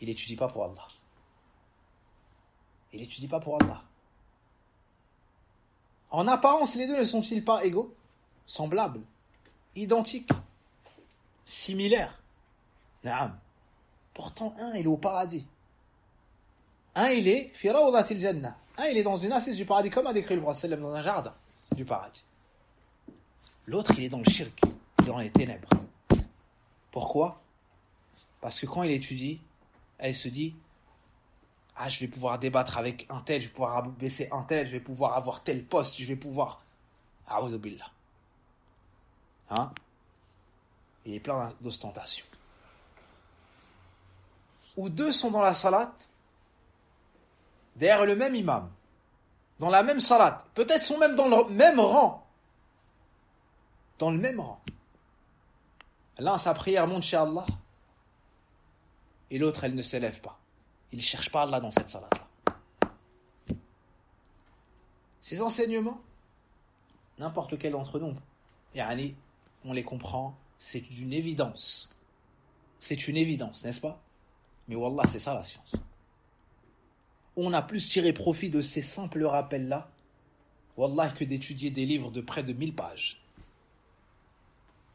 il n'étudie pas pour Allah. Il n'étudie pas pour Allah. En apparence, les deux ne sont-ils pas égaux, semblables, identiques, similaires? Naam. Pourtant, un, il est au paradis. Un, il est fi rawdatil jannah. Un, il est dans une assise du paradis, comme a décrit le prophète dans un jardin du paradis. L'autre, il est dans le shirk, dans les ténèbres. Pourquoi? Parce que quand il étudie, elle se dit, ah, je vais pouvoir débattre avec un tel, je vais pouvoir baisser un tel, je vais pouvoir avoir tel poste, je vais pouvoir... A'udhu billah. Hein? Il est plein d'ostentation. Ou deux sont dans la salat, derrière le même imam, dans la même salat, peut-être sont même dans le même rang. Dans le même rang. L'un, sa prière monte chez Allah, et l'autre, elle ne s'élève pas. Il ne cherche pas Allah dans cette salat-là. Ces enseignements, n'importe lequel d'entre nous, yani, on les comprend, c'est une évidence. C'est une évidence, n'est-ce pas? Mais wallah, c'est ça la science. On a plus tiré profit de ces simples rappels-là, wallah, que d'étudier des livres de près de 1000 pages.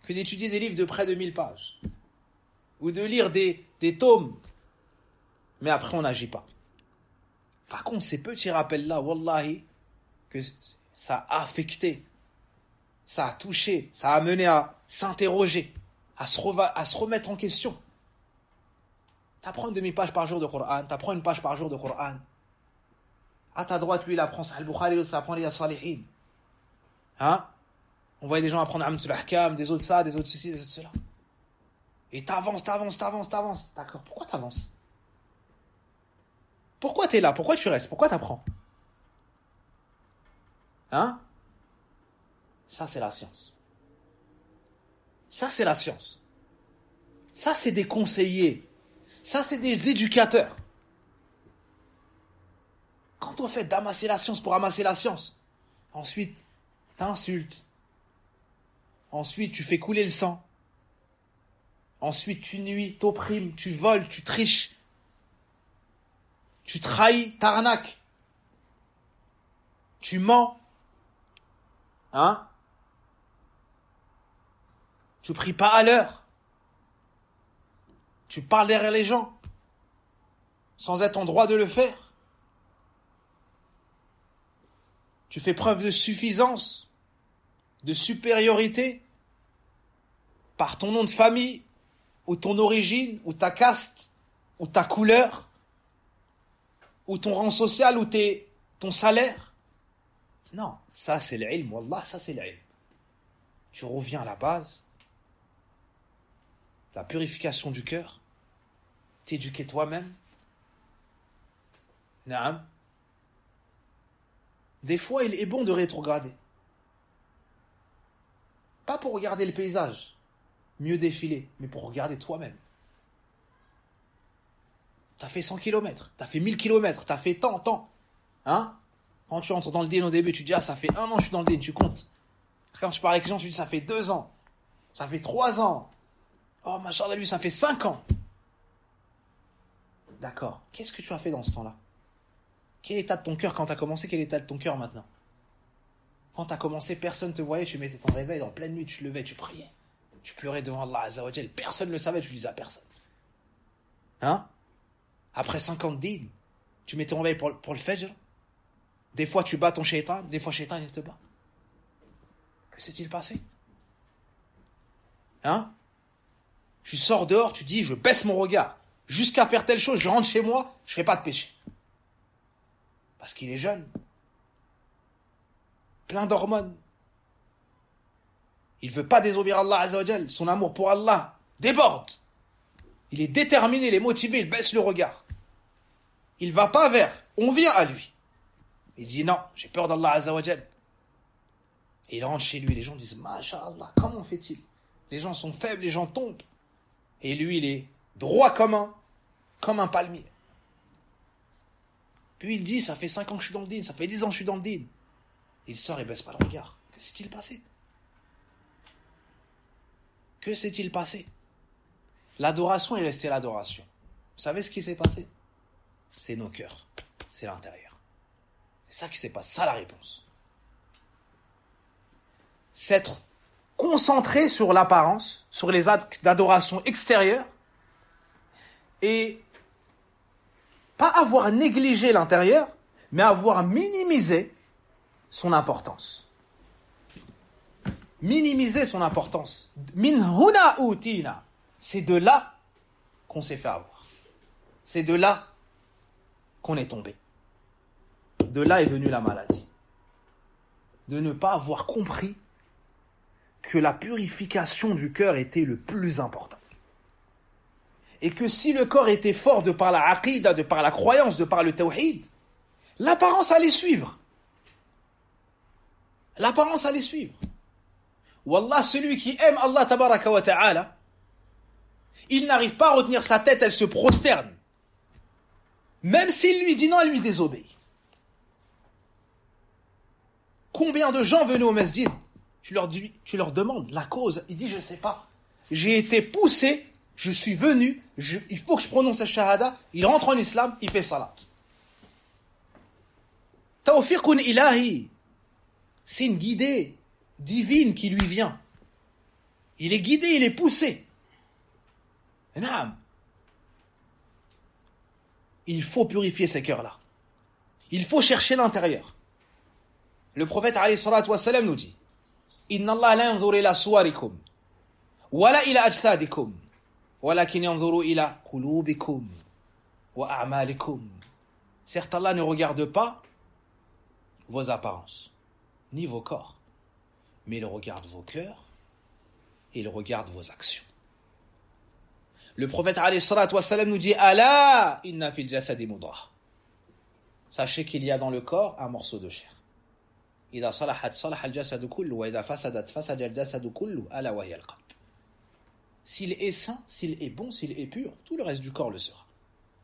Que d'étudier des livres de près de 1000 pages. Ou de lire des tomes. Mais après, on n'agit pas. Par contre, ces petits rappels-là, wallahi, que ça a affecté, ça a touché, ça a amené à s'interroger, à se remettre en question. T'apprends une demi-page par jour de Coran, t'apprends une page par jour de Coran. À ta droite, lui, il apprend Sahih al-Bukhari, l'autre, il apprend les Salihin. Hein? On voyait des gens apprendre Amtul Ahkam, des autres ça, des autres ceci, des autres cela. Et t'avances. D'accord, pourquoi t'avances? Pourquoi t'es là? Pourquoi tu restes? Pourquoi t'apprends? Hein? Ça, c'est la science. Ça, c'est la science. Ça, c'est des conseillers. Ça, c'est des éducateurs. Quand on fait d'amasser la science pour amasser la science, ensuite, t'insultes. Ensuite, tu fais couler le sang. Ensuite, tu nuis, t'opprimes, tu voles, tu triches. Tu trahis, t'arnaques. Tu mens. Hein? Tu pries pas à l'heure. Tu parles derrière les gens. Sans être en droit de le faire. Tu fais preuve de suffisance. De supériorité. Par ton nom de famille. Ou ton origine. Ou ta caste. Ou ta couleur. Ou ton rang social. Ou ton salaire. Non, ça c'est l'ilm, wallah, ça c'est l'ilm. Tu reviens à la base, la purification du cœur, t'éduquer toi-même. Naam. Des fois, il est bon de rétrograder. Pas pour regarder le paysage, mieux défiler, mais pour regarder toi-même. T'as fait 100 km, t'as fait 1000 km, t'as fait tant. Hein? Quand tu entres dans le din au début, tu dis, ah, ça fait 1 an que je suis dans le din, tu comptes. Quand tu parles avec les gens, tu dis, ça fait 2 ans. Ça fait 3 ans. Oh, machallah, lui, ça fait 5 ans. D'accord. Qu'est-ce que tu as fait dans ce temps-là? Quel est l'état de ton cœur quand tu as commencé? Quel est l'état de ton cœur maintenant? Quand tu as commencé, personne ne te voyait, tu mettais ton réveil en pleine nuit, tu te levais, tu priais. Tu pleurais devant Allah Azza wa Jal. Personne ne le savait, tu le disais à personne. Hein? Après 50 dîmes, tu mets ton réveil pour le Fajr. Des fois, tu bats ton shaitan, des fois, shaitan, il te bat. Que s'est-il passé? Hein? Tu sors dehors, tu dis, je baisse mon regard. Jusqu'à faire telle chose, je rentre chez moi, je fais pas de péché. Parce qu'il est jeune. Plein d'hormones. Il veut pas désobéir à Allah Azza wa Jal. Son amour pour Allah déborde. Il est déterminé, il est motivé, il baisse le regard. Il va pas vers, on vient à lui. Il dit non, j'ai peur d'Allah Azza wa Jal. Et il rentre chez lui, les gens disent, Masha'Allah, comment fait-il? Les gens sont faibles, les gens tombent. Et lui, il est droit comme un palmier. Puis il dit, ça fait 5 ans que je suis dans le din, ça fait 10 ans que je suis dans le din. Il sort et baisse pas le regard. Que s'est-il passé? Que s'est-il passé? L'adoration est restée l'adoration. Vous savez ce qui s'est passé? C'est nos cœurs, c'est l'intérieur. C'est ça qui s'est passé, ça la réponse. S'être concentré sur l'apparence, sur les actes d'adoration extérieurs, et pas avoir négligé l'intérieur, mais avoir minimisé son importance. Minimiser son importance. Min huna utina. C'est de là qu'on s'est fait avoir. C'est de là qu'on est tombé. De là est venue la maladie. De ne pas avoir compris que la purification du cœur était le plus important. Et que si le corps était fort de par la aqidah, de par la croyance, de par le tawhid, l'apparence allait suivre. L'apparence allait suivre. Wallah, celui qui aime Allah tabaraka wa ta'ala, il n'arrive pas à retenir sa tête, elle se prosterne. Même s'il lui dit non, elle lui désobéit. Combien de gens venaient au masjid? Tu leur demandes la cause. Il dit, je ne sais pas. J'ai été poussé, je suis venu, il faut que je prononce la shahada. Il rentre en islam, il fait salat. Tawfiqun ilahi. C'est une guidée divine qui lui vient. Il est guidé, il est poussé. Naam. Il faut purifier ces cœurs-là. Il faut chercher l'intérieur. Le prophète alayhi salatu wa salam nous dit, Inna Allah la yanzur ila suwarikum, wala ila ajsadikum, walakin yanzuru ila qulubikum wa a'malikum. Certes, Allah ne regarde pas vos apparences, ni vos corps, mais il regarde vos cœurs et il regarde vos actions. Le prophète alayhi salatu wa salam nous dit, Ala inna fil jasadi mudghah. Sachez qu'il y a dans le corps un morceau de chair. إذا صلحت صلح الجسد كله وإذا فسدت فسد الجسد كله ألا وهي القلب. S'il est sain, s'il est bon, s'il est pur, tout le reste du corps le sera.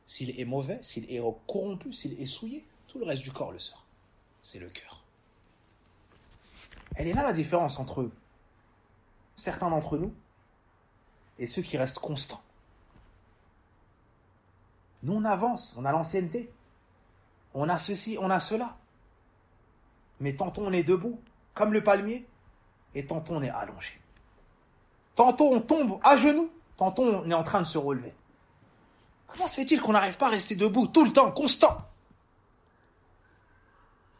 S'il est mauvais, s'il est corrompu, s'il est souillé, tout le reste du corps le sera. C'est le cœur. Elle est là la différence entre certains d'entre nous et ceux qui restent constants. Nous on avance, on a l'ancienneté, on a ceci, on a cela. Mais tantôt on est debout, comme le palmier, et tantôt on est allongé. Tantôt on tombe à genoux, tantôt on est en train de se relever. Comment se fait-il qu'on n'arrive pas à rester debout tout le temps, constant?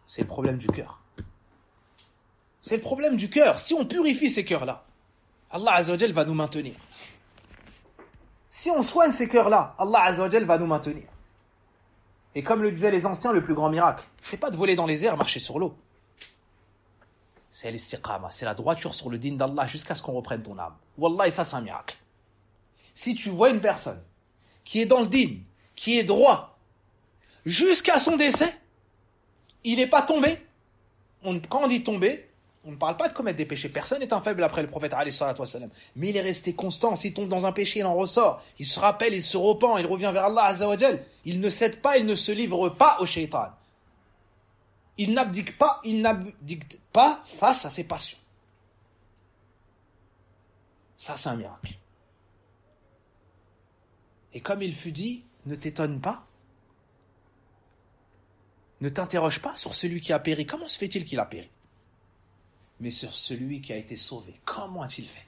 C'est le problème du cœur. C'est le problème du cœur. Si on purifie ces cœurs-là, Allah Azza wa Jal va nous maintenir. Si on soigne ces cœurs-là, Allah Azza wa Jal va nous maintenir. Et comme le disaient les anciens, le plus grand miracle, c'est pas de voler dans les airs, marcher sur l'eau. C'est l'istiqama, c'est la droiture sur le din d'Allah jusqu'à ce qu'on reprenne ton âme. Wallah, et ça c'est un miracle. Si tu vois une personne qui est dans le din, qui est droit, jusqu'à son décès, il n'est pas tombé. Quand on dit tomber, on ne parle pas de commettre des péchés. Personne n'est infaible après le prophète alayhi salatu wa salam. Mais il est resté constant. S'il tombe dans un péché, il en ressort. Il se rappelle, il se repent, il revient vers Allah Azza wa Jal. Il ne cède pas, il ne se livre pas au shaitan. Il n'abdique pas face à ses passions. Ça, c'est un miracle. Et comme il fut dit, ne t'étonne pas, ne t'interroge pas sur celui qui a péri. Comment se fait-il qu'il a péri? Mais sur celui qui a été sauvé. Comment a-t-il fait?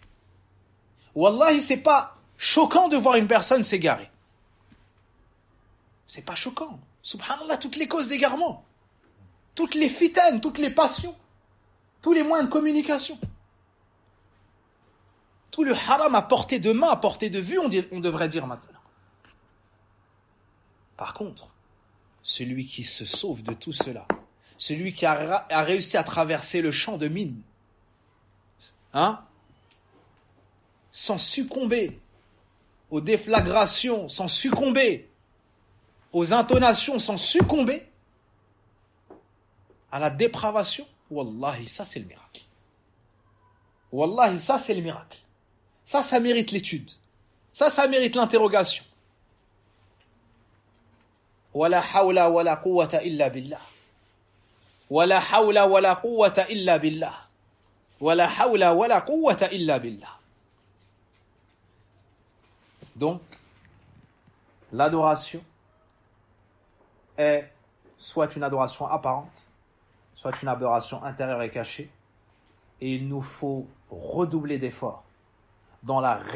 Wallahi, c'est pas choquant de voir une personne s'égarer. C'est pas choquant. Subhanallah, toutes les causes d'égarement, toutes les fitanes, toutes les passions, tous les moyens de communication, tout le haram à portée de main, à portée de vue, on devrait dire maintenant. Par contre, celui qui se sauve de tout cela, celui qui a réussi à traverser le champ de mine, sans succomber aux déflagrations, sans succomber aux intonations, sans succomber à la dépravation, wallahi, ça c'est le miracle. Wallahi, ça c'est le miracle. Ça mérite l'étude. Ça mérite l'interrogation. Wala hawla wala quwwata illa billah. Wala hawla wala quwwata illa billah. Wala hawla wala quwwata illa billah. Donc, L'adoration est soit une adoration apparente, soit une adoration intérieure et cachée. Et il nous faut redoubler d'efforts dans la réflexion